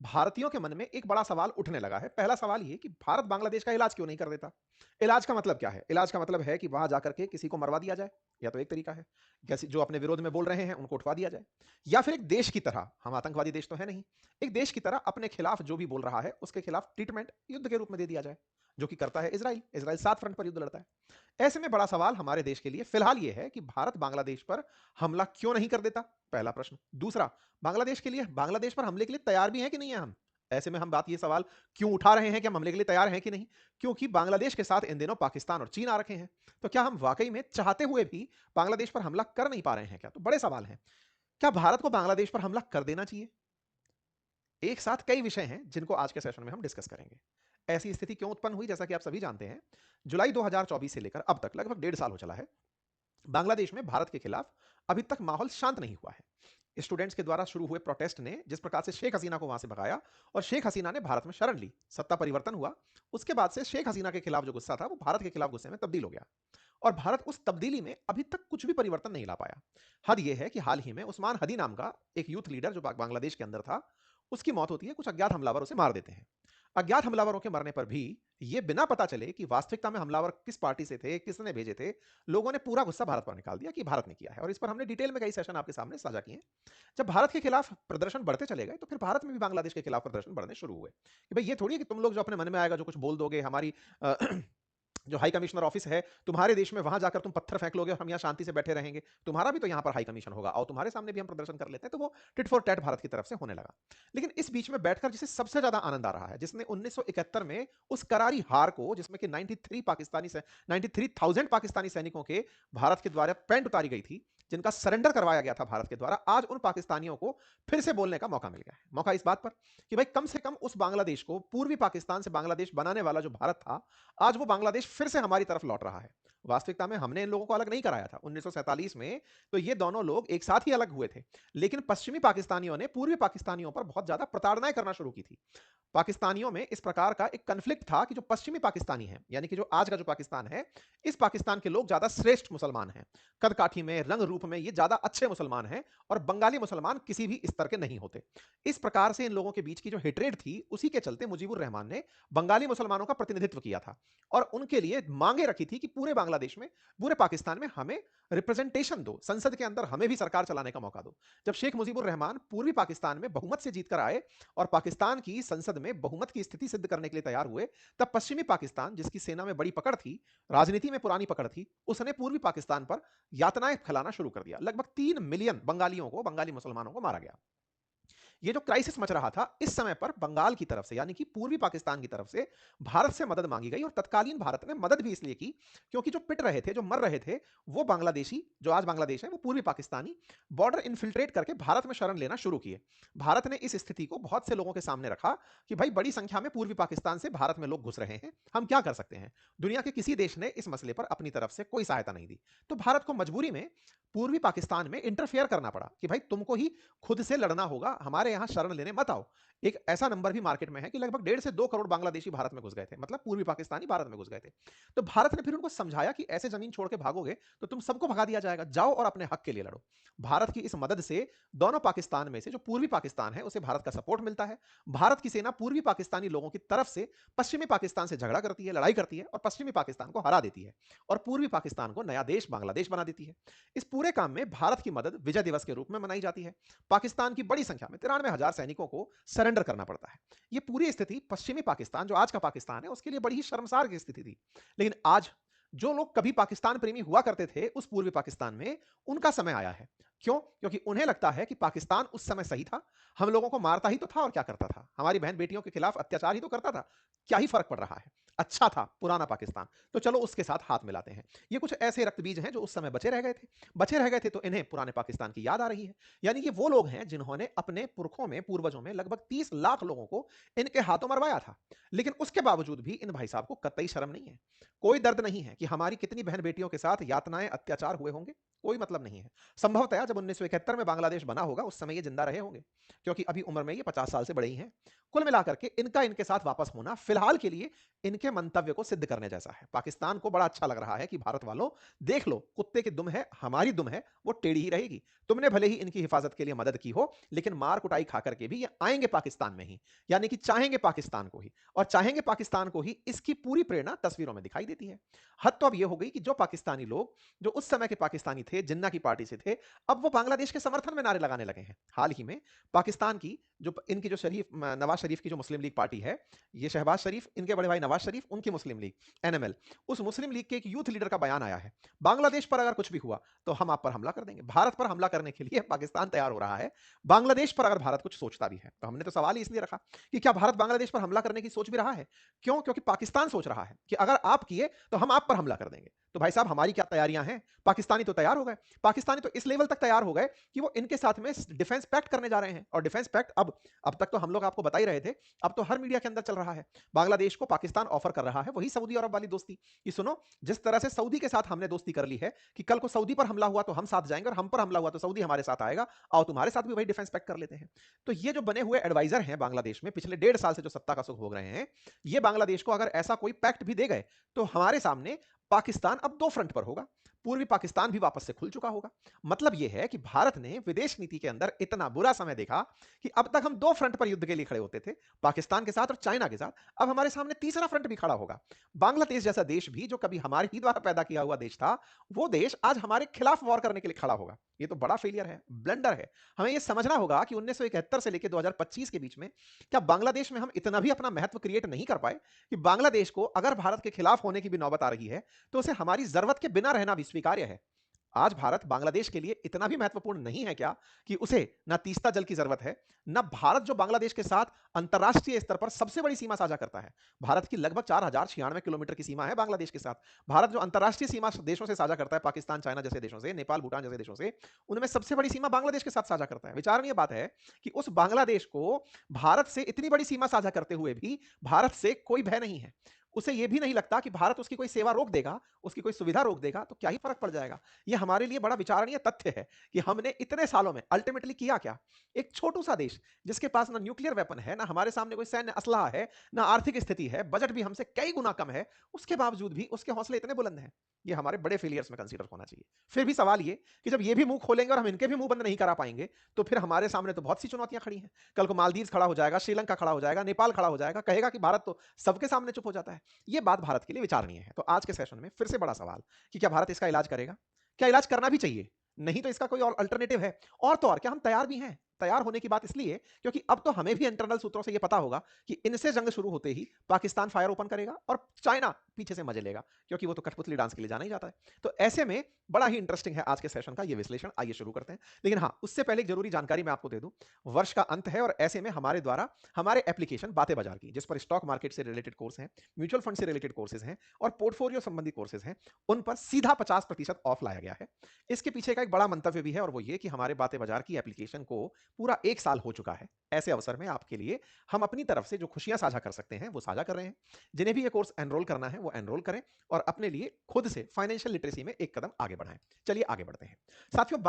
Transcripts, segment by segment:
भारतीयों के मन में एक बड़ा सवाल उठने लगा है। पहला सवाल ये कि भारत बांग्लादेश का इलाज क्यों नहीं कर देता? इलाज का मतलब क्या है? इलाज का मतलब है कि वहां जाकर के किसी को मरवा दिया जाए, या तो एक तरीका है, जैसे जो अपने विरोध में बोल रहे हैं उनको उठवा दिया जाए, या फिर एक देश की तरह, हम आतंकवादी देश तो है नहीं, एक देश की तरह अपने खिलाफ जो भी बोल रहा है उसके खिलाफ ट्रीटमेंट युद्ध के रूप में दे दिया जाए, जो कि करता है इजराइल। इजराइल 7 फ्रंट पर युद्ध लड़ता है। ऐसे में बड़ा सवाल हमारे देश के लिए फिलहाल ये है कि भारत बांग्लादेश पर हमला क्यों नहीं कर देता? पहला प्रश्न। दूसरा, बांग्लादेश के लिए, बांग्लादेश पर हमले के लिए तैयार भी हैं कि नहीं है हम? ऐसे में हम बात ये सवाल क्यों उठा रहे हैं कि हम हमले के लिए तैयार हैं कि नहीं? क्योंकि बांग्लादेश के साथ इन दिनों पाकिस्तान और चीन आ रखे हैं। तो क्या हम वाकई में चाहते हुए भी बांग्लादेश पर हमला कर नहीं पा रहे हैं क्या? तो बड़े सवाल हैं। क्या भारत को बांग्लादेश पर हमला कर देना चाहिए? एक साथ कई विषय हैं जिनको आज के सेशन में हम डिस्कस करेंगे। ऐसी स्थिति क्यों उत्पन्न हुई? जैसा कि आप सभी जानते हैं, जुलाई 2024 से लेकर अब तक लगभग 1.5 साल हो चला है, बांग्लादेश में भारत के खिलाफ अभी तक माहौल शांत नहीं हुआ है। स्टूडेंट्स के द्वारा शुरू हुए प्रोटेस्ट ने जिस प्रकार से शेख हसीना को वहां से भगाया और शेख हसीना ने भारत में शरण ली, सत्ता परिवर्तन हुआ, उसके बाद से शेख हसीना के खिलाफ जो गुस्सा था वो भारत के खिलाफ गुस्से में तब्दील हो गया। और भारत उस तब्दीली में अभी तक कुछ भी परिवर्तन नहीं ला पाया। हद यह है कि हाल ही में उस्मान हदी नाम का एक यूथ लीडर जो बांग्लादेश के अंदर था, उसकी मौत होती है। कुछ अज्ञात हमलावर उसे मार देते हैं। अज्ञात हमलावरों के मरने पर भी ये बिना पता चले कि वास्तविकता में हमलावर किस पार्टी से थे, किसने भेजे थे, लोगों ने पूरा गुस्सा भारत पर निकाल दिया कि भारत ने किया है। और इस पर हमने डिटेल में कई सेशन आपके सामने साझा किए हैं। जब भारत के खिलाफ प्रदर्शन बढ़ते चले गए तो फिर भारत में भी बांग्लादेश के खिलाफ प्रदर्शन बढ़ने शुरू हुए कि भाई ये थोड़ी है कि तुम लोग जो अपने मन में आएगा जो कुछ बोल दोगे, हमारी अ, जो हाई कमिश्नर ऑफिस है तुम्हारे देश में, वहां जाकर तुम पत्थर फेंक लोगे और हम यहाँ शांति से बैठे रहेंगे। तुम्हारा भी तो यहाँ पर हाई कमीशन होगा और तुम्हारे सामने भी हम प्रदर्शन कर लेते हैं। तो वो टिट फॉर टैट भारत की तरफ से होने लगा। लेकिन इस बीच में बैठकर जिसे सबसे ज्यादा आनंद आ रहा है, जिसने 1971 में उस करारी हार को, जिसमें कि 93,000 पाकिस्तानी सैनिकों के भारत के द्वारा पैंट उतारी गई थी, जिनका सरेंडर करवाया गया था भारत के द्वारा, आज उन पाकिस्तानियों को फिर से बोलने का मौका मिल गया है। मौका इस बात पर कि भाई कम से कम उस बांग्लादेश को, पूर्वी पाकिस्तान से बांग्लादेश बनाने वाला जो भारत था, आज वो बांग्लादेश फिर से हमारी तरफ लौट रहा है। वास्तविकता में हमने इन लोगों को अलग नहीं कराया था 1947 में। तो ये दोनों लोग एक साथ ही अलग हुए थे। लेकिन पश्चिमी पाकिस्तानियों ने पूर्वी पाकिस्तानियों पर बहुत ज्यादा प्रताड़नाएं करना शुरू की थी। पाकिस्तानियों में इस प्रकार का एक कन्फ्लिक्ट था कि जो पश्चिमी पाकिस्तानी है, यानी कि जो आज का जो पाकिस्तान है, इस पाकिस्तान के लोग ज्यादा श्रेष्ठ मुसलमान हैं। कद काठी में, रंग रूप में ये ज्यादा अच्छे मुसलमान हैं और बंगाली मुसलमान किसी भी स्तर के नहीं होते। इस प्रकार से इन लोगों के बीच की जो हेट्रेड थी, उसी के चलते मुजीबुर रहमान ने बंगाली मुसलमानों का प्रतिनिधित्व किया था और उनके लिए मांगे रखी थी कि पूरे बांग्लादेश में, पूरे पाकिस्तान में हमें रिप्रेजेंटेशन दो, संसद के अंदर हमें भी सरकार चलाने का मौका दो। जब शेख मुजीबुर रहमान पूर्वी पाकिस्तान में बहुमत से जीतकर आए और पाकिस्तान की संसद में बहुमत की स्थिति सिद्ध करने के लिए तैयार हुए, तब पश्चिमी पाकिस्तान, जिसकी सेना में बड़ी पकड़ थी, राजनीति में पुरानी पकड़ थी, उसने पूर्वी पाकिस्तान पर यातनाएं फैलाना शुरू कर दिया। लगभग 3 मिलियन बंगालियों को, बंगाली मुसलमानों को मारा गया। ये जो क्राइसिस मच रहा था, इस समय पर बंगाल की तरफ से, यानी कि पूर्वी पाकिस्तान की तरफ से भारत से मदद मांगी गई। और तत्कालीन भारत ने मदद भी इसलिए की क्योंकि जो पिट रहे थे, जो मर रहे थे, वो बांग्लादेशी, जो आज बांग्लादेश है, वो पूर्वी पाकिस्तानी बॉर्डर इन्फिल्ट्रेट करके भारत में शरण लेना शुरू किए। भारत ने इस स्थिति को बहुत से लोगों के सामने रखा कि भाई बड़ी संख्या में पूर्वी पाकिस्तान से भारत में लोग घुस रहे हैं, हम क्या कर सकते हैं? दुनिया के किसी देश ने इस मसले पर अपनी तरफ से कोई सहायता नहीं दी। तो भारत को मजबूरी में पूर्वी पाकिस्तान में इंटरफेयर करना पड़ा कि भाई तुमको ही खुद से लड़ना होगा, हमारे यहां शरण लेने मत आओ। एक ऐसा नंबर भी मार्केट में है कि लगभग 1.5 से 2 करोड़ बांग्लादेशी भारत में घुस गए थे, मतलब पूर्वी पाकिस्तानी भारत में घुस गए थे। तो भारत ने फिर उनको समझाया कि ऐसे जमीन छोड़ के भागोगे तो तुम सबको भगा दिया जाएगा, जाओ और अपने हक के लिए लड़ो। भारत की इस मदद से दोनों पाकिस्तान में से जो पूर्वी पाकिस्तान है उसे भारत का सपोर्ट मिलता है। भारत की सेना पूर्वी पाकिस्तानी लोगों की तरफ से पश्चिमी पाकिस्तान से झगड़ा करती है, लड़ाई करती है और पश्चिमी पाकिस्तान को हरा देती है और पूर्वी पाकिस्तान को नया देश बांग्लादेश बना देती है। इस पूरे काम में भारत की मदद विजय दिवस के रूप में मनाई जाती है। पाकिस्तान की बड़ी संख्या में 93,000 सैनिकों को सरेंडर करना पड़ता है। यह पूरी स्थिति पश्चिमी पाकिस्तान, जो आज का पाकिस्तान है, उसके लिए बड़ी ही शर्मसार की स्थिति थी। लेकिन आज जो लोग कभी पाकिस्तान प्रेमी हुआ करते थे उस पूर्वी पाकिस्तान में, उनका समय आया है। क्यों? क्योंकि उन्हें लगता है कि पाकिस्तान उस समय सही था, हम लोगों को मारता ही तो था और क्या करता था, हमारी बहन बेटियों के खिलाफ अत्याचार ही तो करता था, क्या ही फर्क पड़ रहा है, अच्छा था पुराना पाकिस्तान, तो चलो उसके साथ हाथ मिलाते हैं। ये कुछ ऐसे रक्त बीज हैं जो उस समय बचे रह गए थे। बचे रह गए थे तो इन्हें पुराने पाकिस्तान की याद आ रही है। यानी कि वो लोग हैं जिन्होंने अपने पुरखों में, पूर्वजों में लगभग 30 लाख लोगों को इनके हाथों मरवाया था। लेकिन उसके बावजूद भी इन भाई साहब को कतई शर्म नहीं है, कोई दर्द नहीं है कि हमारी कितनी बहन बेटियों के साथ यातनाएं, अत्याचार हुए होंगे, कोई मतलब नहीं है। संभवतः जब 1971 में बांग्लादेश बना होगा उस समय ये जिंदा रहे होंगे, क्योंकि अभी उम्र में ये 50 साल से बड़े ही हैं। कुल मिलाकर के इनका इनके साथ वापस होना फिलहाल के लिए इनके उसके मंतव्य को सिद्ध करने जैसा है। पाकिस्तान को बड़ा अच्छा लग रहा है कि भारत वालों, देख लो, कुत्ते की दुम है, हमारी दुम है, वो टेढ़ी ही रहेगी। तुमने भले ही इनकी हिफाजत के लिए मदद की हो, लेकिन मार कुटाई खा करके भी ये आएंगे पाकिस्तान में ही, यानी कि चाहेंगे पाकिस्तान को ही, और चाहेंगे पाकिस्तान को ही, इसकी पूरी प्रेरणा तस्वीरों में दिखाई देती है। हद तो अब ये हो गई कि जो पाकिस्तानी लोग, जो उस समय के पाकिस्तानी थे, जिन्ना की पार्टी से थे, अब वो बांग्लादेश के समर्थन में नारे लगाने लगे हैं। हाल ही में पाकिस्तान की जो इनकी जो नवाज शरीफ की जो मुस्लिम लीग पार्टी है, ये शहबाज शरीफ, इनके बड़े भाई नवाज शरीफ, उनकी मुस्लिम लीग एनएमएल, उस मुस्लिम लीग के एक यूथ लीडर का बयान आया है, बांग्लादेश पर अगर कुछ भी हुआ तो हम आप पर हमला कर देंगे। भारत पर हमला करने के लिए पाकिस्तान तैयार हो रहा है, बांग्लादेश पर अगर भारत कुछ सोचता भी है। तो हमने तो सवाल ही इसलिए रखा कि क्या भारत बांग्लादेश पर हमला करने की सोच भी रहा है? क्यों? क्योंकि पाकिस्तान सोच रहा है कि अगर आप किए तो हम आप पर हमला कर देंगे। तो भाई साहब, हमारी क्या तैयारियां हैं? पाकिस्तानी तो तैयार हो गए। पाकिस्तानी तो इस लेवल तक तैयार हो गए कि वो इनके साथ में डिफेंस पैक्ट करने जा रहे हैं। और डिफेंस पैक्ट अब तक तो हम लोग आपको बता ही रहे थे, अब तो हर मीडिया के अंदर चल रहा है। बांग्लादेश को पाकिस्तान ऑफर कर रहा है वही सऊदी अरब वाली दोस्ती कि सुनो, जिस तरह से सऊदी के साथ हमने दोस्ती कर ली है कि कल को सऊदी पर हमला हुआ तो हम साथ जाएंगे, और हम पर हमला हुआ तो सऊदी हमारे साथ आएगा, आओ तुम्हारे साथ भी वही डिफेंस पैक्ट कर लेते हैं। तो ये जो बने हुए एडवाइजर हैं बांग्लादेश में, पिछले 1.5 साल से जो सत्ता का सुख भोग रहे हैं, ये बांग्लादेश को अगर ऐसा कोई पैक्ट भी दे गए तो हमारे सामने पाकिस्तान अब 2 फ्रंट पर होगा। पूर्वी पाकिस्तान भी वापस से खुल चुका होगा। मतलब यह है कि भारत ने विदेश नीति के अंदर इतना बुरा समय देखा कि अब तक हम 2 फ्रंट पर युद्ध के लिए खड़े होते थे, पाकिस्तान के साथ और चाइना के साथ। अब हमारे सामने तीसरा फ्रंट भी खड़ा होगा। बांग्लादेश जैसा देश भी, जो कभी हमारे ही द्वारा पैदा किया हुआ देश था, वो देश आज हमारे खिलाफ वॉर करने के लिए खड़ा होगा। ये तो बड़ा फेलियर है, ब्लंडर है। हमें यह समझना होगा कि 1971 से लेकर 2025 के बीच में क्या बांग्लादेश में हम इतना भी अपना महत्व क्रिएट नहीं कर पाए कि बांग्लादेश को अगर भारत के खिलाफ होने की भी नौबत आ रही है तो उसे हमारी जरूरत के बिना रहना भी स्वीकार्य है। आज भारत बांग्लादेश के लिए इतना भी महत्वपूर्ण नहीं है क्या कि उसे ना तीस्ता जल की जरूरत है, ना भारत जो बांग्लादेश के साथ अंतरराष्ट्रीय स्तर पर सबसे बड़ी सीमा साझा करता है। भारत की लगभग 4096 किलोमीटर की सीमा है बांग्लादेश के साथ। भारत जो अंतरराष्ट्रीय सीमा देशों से साझा करता है, पाकिस्तान, चाइना जैसे देशों से, नेपाल, भूटान जैसे देशों से, उनमें सबसे बड़ी सीमा बांग्लादेश के साथ साझा करता है। विचारणीय बात है कि उस बांग्लादेश को भारत से इतनी बड़ी सीमा साझा करते हुए भी भारत से कोई भय नहीं है। उसे यह भी नहीं लगता कि भारत उसकी कोई सेवा रोक देगा, उसकी कोई सुविधा रोक देगा तो क्या ही फर्क पड़ जाएगा। यह हमारे लिए बड़ा विचारणीय तथ्य है कि हमने इतने सालों में अल्टीमेटली किया क्या। एक छोटू सा देश जिसके पास ना न्यूक्लियर वेपन है, ना हमारे सामने कोई सैन्य असलाह है, ना आर्थिक स्थिति है, बजट भी हमसे कई गुना कम है, उसके बावजूद भी उसके हौसले इतने बुलंद हैं। ये हमारे बड़े फेलियर्स में कंसीडर होना चाहिए। फिर भी सवाल ये कि जब ये भी मुंह खोलेंगे और हम इनके भी मुंह बंद नहीं करा पाएंगे तो फिर हमारे सामने तो बहुत सी चुनौतियां खड़ी हैं। कल को मालदीव खड़ा हो जाएगा, श्रीलंका खड़ा हो जाएगा, नेपाल खड़ा हो जाएगा, कहेगा कि भारत तो सबके सामने चुप हो जाता है। ये बात भारत के लिए विचारणीय है। तो आज के सेशन में फिर से बड़ा सवाल कि क्या भारत इसका इलाज करेगा? क्या इलाज करना भी चाहिए? नहीं तो इसका कोई और अल्टरनेटिव है? और तो और क्या हम तैयार भी हैं? तैयार होने की बात इसलिए क्योंकि अब तो हमें भी इंटरनल सूत्रों से यह पता होगा कि इनसे जंग शुरू होते ही पाकिस्तान फायर ओपन करेगा और चाइना पीछे से मजे लेगा, क्योंकि वो तो कठपुतली डांस के लिए जाना ही जाता है। तो ऐसे में बड़ा ही इंटरेस्टिंग है आज के सेशन का ये विश्लेषण। आइए शुरू करते हैं। लेकिन हाँ, उससे पहले एक जरूरी जानकारी मैं आपको दे दूं। वर्ष का अंत है और ऐसे में हमारे द्वारा हमारे एप्लीकेशन बातें बाजार की, जिस पर स्टॉक मार्केट से रिलेटेड कोर्स हैं, म्यूचुअल फंड से रिलेटेड कोर्सेज हैं और पोर्टफोलियो संबंधी कोर्सेज हैं, उन पर सीधा 50% ऑफ लाया गया है। इसके पीछे का एक बड़ा मंतव्य भी है और वो ये कि हमारे बातें बाजार की एप्लीकेशन को पूरा 1 साल हो चुका है। ऐसे अवसर में आपके लिए हम अपनी तरफ से जो खुशियां साझा कर सकते हैं वो साझा कर रहे हैं। जिन्हें भी ये कोर्स एनरोल करना है वो एनरोल करें और अपने लिए खुद से फाइनेंशियल लिटरेसी में एक कदम आगे बढ़ाएं। चलिए आगे बढ़ते हैं साथियों।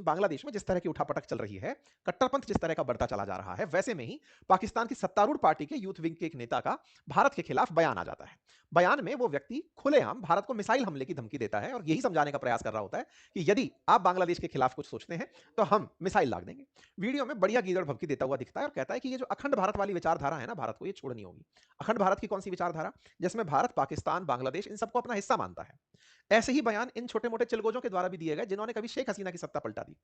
बांग्लादेश में जिस तरह की उठापटक चल रही है, कट्टरपंथ जिस तरह का बढ़ता चला जा रहा है, वैसे में ही पाकिस्तान की सत्तारूढ़ पार्टी के यूथ विंग के एक नेता का भारत के खिलाफ बयान आ जाता है। बयान में वो व्यक्ति खुलेआम भारत को मिसाइल हमले की धमकी देता है और यही समझाने का प्रयास कर रहा होता है कि यदि आप बांग्लादेश के खिलाफ कुछ सोचते हैं तो हम मिसाइल दाग देंगे। वीडियो में बढ़िया गीदड़ भभकी देता हुआ दिखता है और कहता है कि ये जो अखंड भारत वाली विचारधारा है ना, भारत को ये छोड़नी होगी। अखंड भारत की कौन सी विचारधारा? जिसमें भारत, पाकिस्तान, बांग्लादेश इन सबको अपना हिस्सा मानता है। ऐसे ही बयान इन छोटे मोटे चिलगोजों के द्वारा भी दिए गए जिन्होंने कभी शेख हसीना की सत्ता पलटा दी।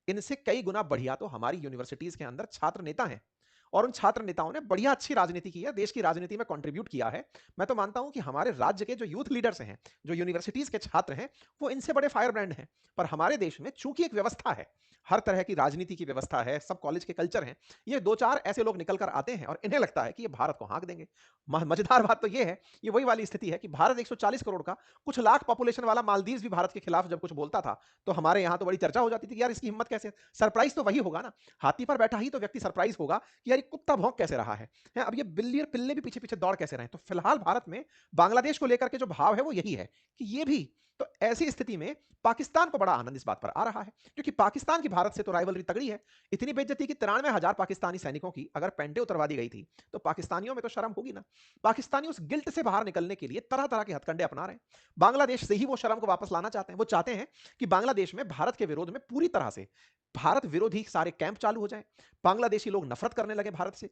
इनसे कई गुना बढ़िया तो हमारी यूनिवर्सिटीज के अंदर छात्र नेता हैं और उन छात्र नेताओं ने बढ़िया अच्छी राजनीति की है, देश की राजनीति में कंट्रीब्यूट किया है। मैं तो मानता हूं कि हमारे राज्य के जो यूथ लीडर्स हैं, जो यूनिवर्सिटीज के छात्र हैं, वो इनसे बड़े फायर ब्रांड हैं। पर हमारे देश में चूंकि एक व्यवस्था है, हर तरह की राजनीति की व्यवस्था है, सब कॉलेज के कल्चर हैं, ये 2-4 ऐसे लोग निकल कर आते हैं और इन्हें लगता है कि ये भारत को हाँक देंगे। मजेदार बात तो ये है, ये वही वाली स्थिति है कि भारत 140 करोड़ का कुछ लाख पॉपुलेशन वाला मालदीव भी भारत के खिलाफ जब कुछ बोलता था तो हमारे यहां तो बड़ी चर्चा हो जाती थी कि यार इसकी हिम्मत कैसे। सरप्राइज तो वही होगा ना, हाथी पर बैठा ही तो व्यक्ति सरप्राइज होगा कि यार ये कुत्ता भौंक कैसे रहा है, अब ये बिल्ली और पिल्ले भी पीछे पीछे दौड़ कैसे रहे हैं। तो फिलहाल भारत में बांग्लादेश को लेकर के जो भाव है वो यही है कि ये भी तो ऐसी स्थिति में पाकिस्तान को बड़ा आनंद इस बात पर आ रहा है, क्योंकि पाकिस्तान की भारत से तो राइवलरी तगड़ी है। इतनी बेइज्जती की 93,000 पाकिस्तानी सैनिकों की अगर पेंटे उतरवा दी गई थी, तो पाकिस्तानियों में तो शर्म होगी ना। पाकिस्तानी उस गिल्ट से बाहर निकलने के लिए तरह तरह के हथकंडे अपना रहे हैं। बांग्लादेश से ही वो शर्म को वापस लाना चाहते हैं। वो चाहते हैं कि बांग्लादेश में भारत के विरोध में पूरी तरह से भारत विरोधी सारे कैंप चालू हो जाएं। बांग्लादेशी लोग नफरत करने लगे भारत से।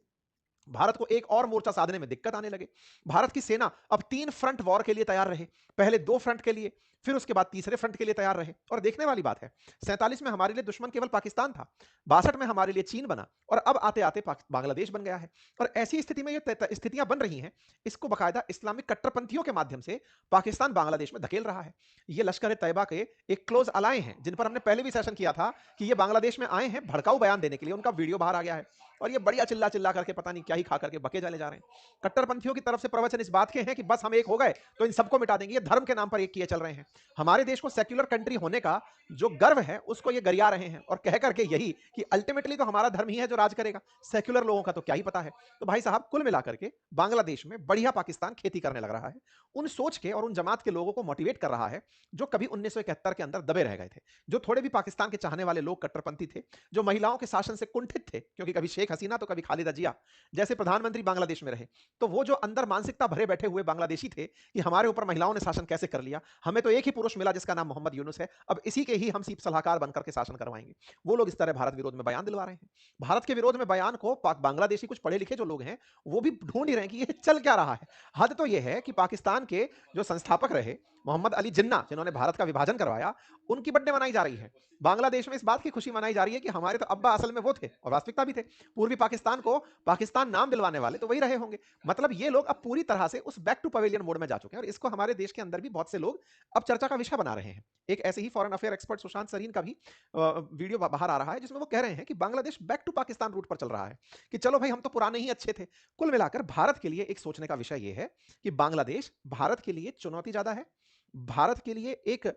भारत को एक और मोर्चा साधने में दिक्कत आने लगे। भारत की सेना अब 3 फ्रंट वॉर के लिए तैयार रहे। पहले 2 फ्रंट के लिए, फिर उसके बाद तीसरे फ्रंट के लिए तैयार रहे। और देखने वाली बात है, 47 में हमारे लिए दुश्मन केवल पाकिस्तान था, 62 में हमारे लिए चीन बना, और अब आते-आते बांग्लादेश बन गया है। और ऐसी स्थिति में ये स्थितियां बन रही हैं, इसको बाकायदा इस्लामिक कट्टरपंथियों के माध्यम से पाकिस्तान बांग्लादेश में धकेल रहा है। ये लश्कर ए तैयबा के एक क्लोज अलाय हैं, जिन पर हमने पहले भी सेशन किया था कि ये बांग्लादेश में आए हैं भड़काऊ बयान देने के लिए। उनका वीडियो बाहर आ गया है और ये बढ़िया चिल्ला चिल्ला करके पता नहीं क्या ही खा करके बके चले जा रहे हैं। कट्टरपंथियों की तरफ से प्रवचन इस बात के हैं कि बस हम एक हो गए तो इन सबको मिटा देंगे। ये धर्म के नाम पर एक किए चल रहे हैं। हमारे देश को सेक्युलर कंट्री होने का जो गर्व है उसको ये गरिया रहे हैं, और कह करके यही कि अल्टीमेटली तो हमारा धर्म ही है जो राज करेगा, सेक्युलर लोगों का तो क्या ही पता है। तो भाई साहब, कुल मिलाकर के बांग्लादेश में बढ़िया पाकिस्तान खेती करने लग रहा है। उन सोच के और उन जमात के लोगों को मोटिवेट कर रहा है जो कभी 1971 के अंदर दबे रह गए थे, जो थोड़े भी पाकिस्तान के चाहने वाले लोग कट्टरपंथी थे, जो महिलाओं के शासन से कुंठित थे, क्योंकि कभी शेख हसीना तो कभी खालिदा जिया जैसे प्रधानमंत्री बांग्लादेश में रहे। तो वो जो अंदर मानसिकता भरे बैठे हुए बांग्लादेशी थे कि हमारे ऊपर महिलाओं ने शासन कैसे कर लिया, हमें तो एक ही पुरुष मिला जिसका नाम मोहम्मद यूनुस है, अब इसी के ही हम सीप सलाहकार बनकर के शासन करवाएंगे। वो लोग इस तरह भारत विरोध में बयान दिलवा रहे हैं। भारत के विरोध में बयान को बांग्लादेशी कुछ पढ़े लिखे जो लोग हैं वो भी ढूंढ ही रहे हैं कि ये चल क्या रहा है। हद तो ये है कि पाकिस्तान के जो संस्थापक रहे मोहम्मद अली जिन्ना, जिन्होंने भारत का विभाजन करवाया, उनकी बर्थडे मनाई जा रही है। बांग्लादेश में इस बात की खुशी मनाई जा रही है कि हमारे तो अब्बा असल में वो थे, और वास्तविकता भी थे। पूर्वी पाकिस्तान को पाकिस्तान नाम दिलवाने वाले तो वही रहे होंगे। मतलब ये लोग अब पूरी तरह से उस बैक टू पवेलियन मोड में जा चुके हैं, और इसको हमारे देश के अंदर भी बहुत से लोग अब चर्चा का विषय बना रहे हैं। एक ऐसे ही foreign affair expert Sushant Sareen का भी वीडियो बाहर आ रहा है, जिसमें वो कह रहे हैं कि Bangladesh back to Pakistan route पर चल रहा है, कि चलो भाई हम तो पुराने ही अच्छे थे। कुल मिलाकर भारत के लिए एक सोचने का विषय यह है कि बांग्लादेश भारत के लिए चुनौती ज्यादा है, भारत के लिए एक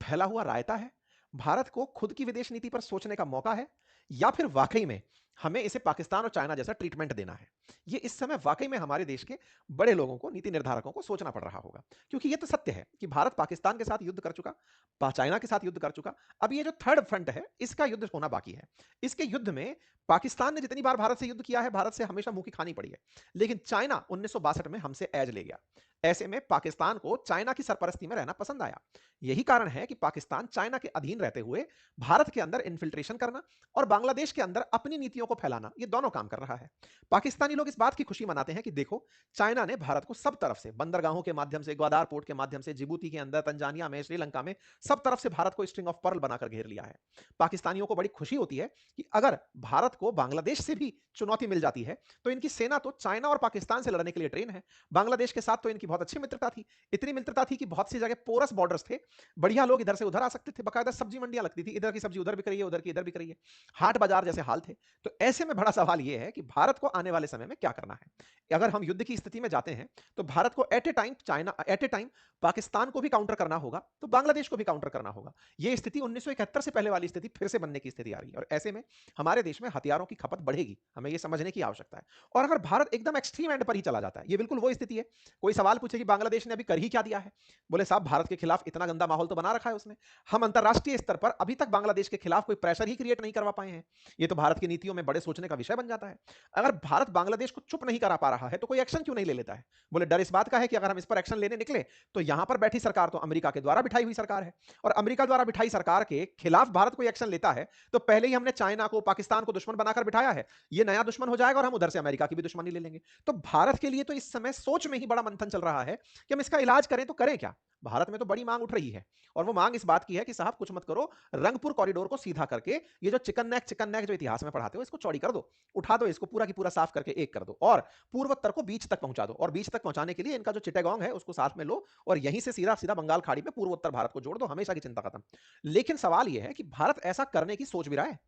फैला हुआ रायता है, भारत को खुद की विदेश नीति पर सोचने का मौका है, या फिर वाकई में हमें इसे पाकिस्तान और चाइना जैसा ट्रीटमेंट देना है। ये इस समय वाकई में हमारे देश के बड़े लोगों को, नीति निर्धारकों को सोचना पड़ रहा होगा, क्योंकि ये तो सत्य है कि भारत पाकिस्तान के साथ युद्ध कर चुका, चाइना के साथ युद्ध कर चुका। अब ये जो थर्ड फ्रंट है इसका युद्ध होना बाकी है। इसके युद्ध में पाकिस्तान ने जितनी बार भारत से युद्ध किया है, भारत से हमेशा मुंह की खानी पड़ी है, लेकिन चाइना 1962 में हमसे एज ले गया। ऐसे में पाकिस्तान को चाइना की सरपरस्ती में रहना पसंद आया। यही कारण है कि पाकिस्तान चाइना के अधीन रहते हुए भारत के अंदर इन्फिल्ट्रेशन करना और बांग्लादेश के अंदर अपनी नीतियों को फैलाना, ये दोनों काम कर रहा है। पाकिस्तानी लोग इस बात की खुशी मनाते हैं कि देखो, चाइना ने भारत को सब तरफ से, बंदरगाहों के माध्यम से, ग्वादार पोर्ट के माध्यम से, जिबूती के अंदर, तंजानिया में, श्रीलंका में, सब तरफ से भारत को स्ट्रिंग ऑफ पर्ल बनाकर घेर लिया है। पाकिस्तानियों को बड़ी खुशी होती है कि अगर भारत को बांग्लादेश से भी चुनौती मिल जाती है तो इनकी सेना तो चाइना और पाकिस्तान से लड़ने के लिए ट्रेन है। बांग्लादेश के साथ तो इनकी बहुत अच्छी मित्रता थी, इतनी मित्रता थी कि बहुत सी जगह पोरस बॉर्डर्स थे, बढ़िया लोग इधर से उधर आ सकते थे, बकायदा सब्जी मंडियां लगती थी, इधर की सब्जी उधर बिक रही है, उधर की इधर बिक रही है, हाट बाजार जैसे हाल थे। तो ऐसे में बड़ा सवाल यह है कि भारत को आने वाले समय में क्या करना है। अगर हम युद्ध की स्थिति में जाते हैं तो भारत को एट ए टाइम पाकिस्तान को भी काउंटर करना होगा, तो बांग्लादेश को भी काउंटर करना होगा। यह स्थिति 1971 से पहले वाली स्थिति फिर से बनने की स्थिति आ रही है, और ऐसे में हमारे देश में हथियारों की खपत बढ़ेगी, हमें यह समझने की आवश्यकता है। और अगर भारत एकदम एक्सट्रीम एंड पर ही चला जाता है, ये बिल्कुल वो स्थिति है। कोई सवाल पूछे कि बांग्लादेश ने अभी कर ही क्या दिया है, बोले साहब भारत के खिलाफ इतना गंदा माहौल तो बना रखा है उसने, हम अंतरराष्ट्रीय स्तर पर अभी तक बांग्लादेश के खिलाफ कोई प्रेशर ही क्रिएट नहीं करवा पाए हैं। ये तो भारत की नीतियों में बड़े सोचने का विषय बन जाता है। अगर भारत बांग्लादेश को चुप नहीं करा पा रहा है तो कोई एक्शन क्यों नहीं ले लेता है। बोले डर इस बात का है कि अगर हम इस पर एक्शन लेने निकले तो यहां पर बैठी सरकार तो अमेरिका के द्वारा बिठाई हुई सरकार है, और अमेरिका द्वारा बिठाई सरकार के खिलाफ भारत कोई एक्शन लेता है तो पहले ही हमने चाइना को, पाकिस्तान को दुश्मन बनाकर बिठाया है, ये नया दुश्मन हो जाएगा और हम उधर से अमेरिका की भी दुश्मनी ले लेंगे। तो भारत के लिए तो इस समय सोच में ही बड़ा मंथन चल रहा है कि हम इसका इलाज करें तो करें क्या। भारत में तो बड़ी मांग उठ रही है, और वो मांग इस बात की है कि साहब कुछ मत करो, रंगपुर कॉरिडोर को सीधा करके ये जो चिकन नेक जो इतिहास में पढ़ाते हो इसको चौड़ी कर दो, उठा दो इसको पूरा की पूरा साफ करके एक कर दो, और पूर्वोत्तर को बीच तक पहुंचा दो, और बीच तक पहुंचाने के लिए इनका जो चिटागोंग है उसको साथ में लो, और यहीं से सीधा सीधा बंगाल खाड़ी में पूर्वोत्तर भारत को जोड़ दो, हमेशा की चिंता खत्म। लेकिन सवाल यह है कि भारत ऐसा करने की सोच भी रहा है।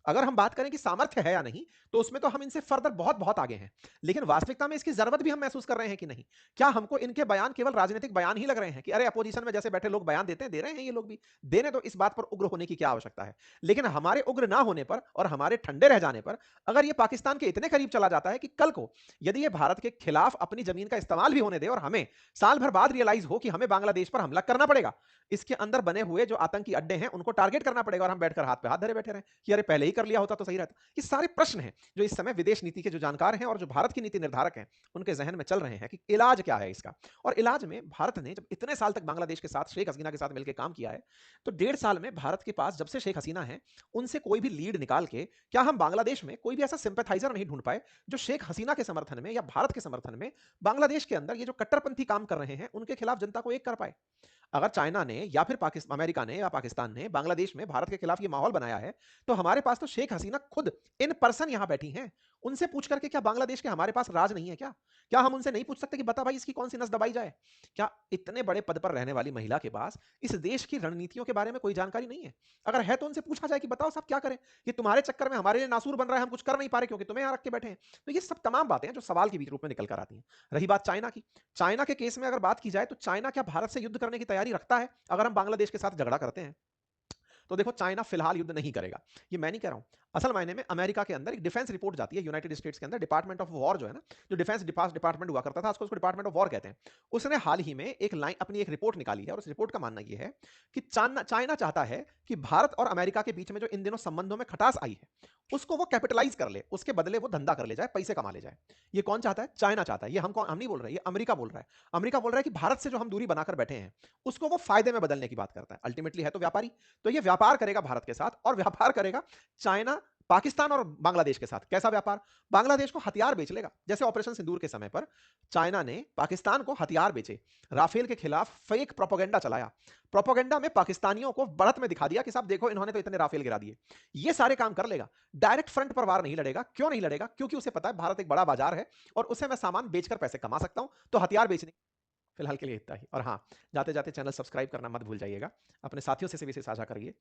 अगर हम बात करें कि सामर्थ्य है या नहीं, तो उसमें तो हम इनसे फर्दर बहुत-बहुत आगे हैं। लेकिन वास्तविकता में इसकी ज़रूरत भी हम महसूस कर रहे हैं कि नहीं? क्या हमको इनके बयान केवल राजनीतिक बयान ही लग रहे हैं कि अरे अपोज़िशन में जैसे बैठे लोग बयान देते हैं, दे रहे हैं ये लोग भी। देने दो, इस बात पर उग्र होने की क्या आवश्यकता है? लेकिन हमारे उग्र ना होने पर और हमारे ठंडे रह जाने पर अगर ये पाकिस्तान के इतने करीब चला जाता है कि कल को यदि ये भारत के खिलाफ अपनी ज़मीन का इस्तेमाल भी होने दे और हमें साल भर बाद रियलाइज़ हो कि हमें बांग्लादेश पर हमला करना पड़ेगा, इसके अंदर बने हुए जो आतंकी अड्डे हैं, उनको टारगेट करना पड़ेगा और हम बैठकर हाथ पे हाथ धरे बैठे रहें कि अरे पहले ही कर लिया होता तो सही रहता। ये सारे प्रश्न हैं जो इस समय विदेश नीति के जो जानकार हैं और जो भारत की नीति निर्धारक हैं, उनके ज़हन में चल रहे हैं कि इलाज क्या है इसका? और इलाज में भारत ने जब इतने साल तक बांग्लादेश के साथ, शेख हसीना के साथ मिलकर काम किया है, तो 1.5 साल में भारत के पास जब से शेख हसीना हैं, उनसे कोई भी लीड निकाल के क्या हम बांग्लादेश में कोई भी ऐसा सिंपैथाइज़र नहीं ढूँढ पाए, जो शेख हसीना के समर्थन में या भारत के समर्थन में बांग्लादेश के अंदर ये जो कट्टरपंथी काम कर रहे हैं, उनके खिलाफ जनता को एक कर पाए? अगर चाइना ने या फिर अमेरिका ने या पाकिस्तान ने बांग्लादेश में भारत के खिलाफ ये माहौल बनाया है, तो हमारे पास तो शेख हसीना खुद इन पर्सन यहां बैठी हैं। उनसे पूछ करके क्या बांग्लादेश के हमारे पास राज नहीं है क्या? क्या हम उनसे नहीं पूछ सकते कि बता भाई इसकी कौन सी नस दबाई जाए? क्या इतने बड़े पद पर रहने वाली महिला के पास इस देश की रणनीतियों के बारे में कोई जानकारी नहीं है? अगर है तो उनसे पूछा जाए कि बताओ साहब क्या करें? ये तुम्हारे चक्कर में हमारे लिए नासूर बन रहा है, हम कुछ कर नहीं पा रहे क्योंकि तुम्हें यहां रख के बैठे हैं। तो ये सब तमाम बातें हैं जो सवाल के बीच रूप में निकल कर आती हैं। रही बात चाइना की, चाइना के केस में अगर बात की जाए तो चाइना क्या भारत से युद्ध करने की तैयारी रखता है अगर हम बांग्लादेश के साथ झगड़ा करते हैं? तो देखो चाइना फिलहाल युद्ध नहीं करेगा। ये मैं नहीं कह रहा हूं। असल मायने में अमेरिका के अंदर एक डिफेंस रिपोर्ट जाती है यूनाइटेड स्टेट्स के अंदर, डिपार्टमेंट ऑफ वॉर जो है ना, जो डिफेंस डिपार्टमेंट हुआ करता था, आजकल उसको डिपार्टमेंट ऑफ वॉर कहते हैं। उसने हाल ही में एक लाइन अपनी एक रिपोर्ट निकाली है और उस रिपोर्ट का मानना यह है कि चाइना चाइना चाहता है कि भारत और अमेरिका के बीच में जो इन दिनों संबंधों में खटास आई है, उसको वो कैपिटलाइज कर ले, उसके बदले वो धंधा कर ले जाए, पैसे कमा ले जाए। ये कौन चाहता है? चाइना चाहता है। ये हम नहीं बोल रहे, ये अमेरिका बोल रहा है। अमेरिका बोल रहा है कि भारत से जो हम दूरी बनाकर बैठे हैं, उसको वो फायदे में बदलने की बात करता है। अल्टीमेटली है तो व्यापारी। तो ये व्यापार करेगा भारत के साथ और व्यापार करेगा चाइना पाकिस्तान और बांग्लादेश के साथ। कैसा व्यापार? बांग्लादेश को हथियार बेच लेगा। जैसे ऑपरेशन सिंदूर के समय पर चाइना ने पाकिस्तान को हथियार बेचे, राफेल के खिलाफ फेक प्रोपेगेंडा चलाया, प्रोपेगेंडा में पाकिस्तानियों को बढ़त में दिखा दिया कि साहब देखो इन्होंने तो इतने राफेल गिरा दिए। ये सारे काम कर लेगा। डायरेक्ट फ्रंट पर वार नहीं लड़ेगा। क्यों नहीं लड़ेगा? क्योंकि उसे पता है भारत एक बड़ा बाजार है और उसे मैं सामान बेचकर पैसे कमा सकता हूं, तो हथियार बेचने। फिलहाल के लिए इतना ही। और हाँ, जाते जाते चैनल सब्सक्राइब करना मत भूल जाइएगा। अपने साथियों से भी इसे साझा करिए।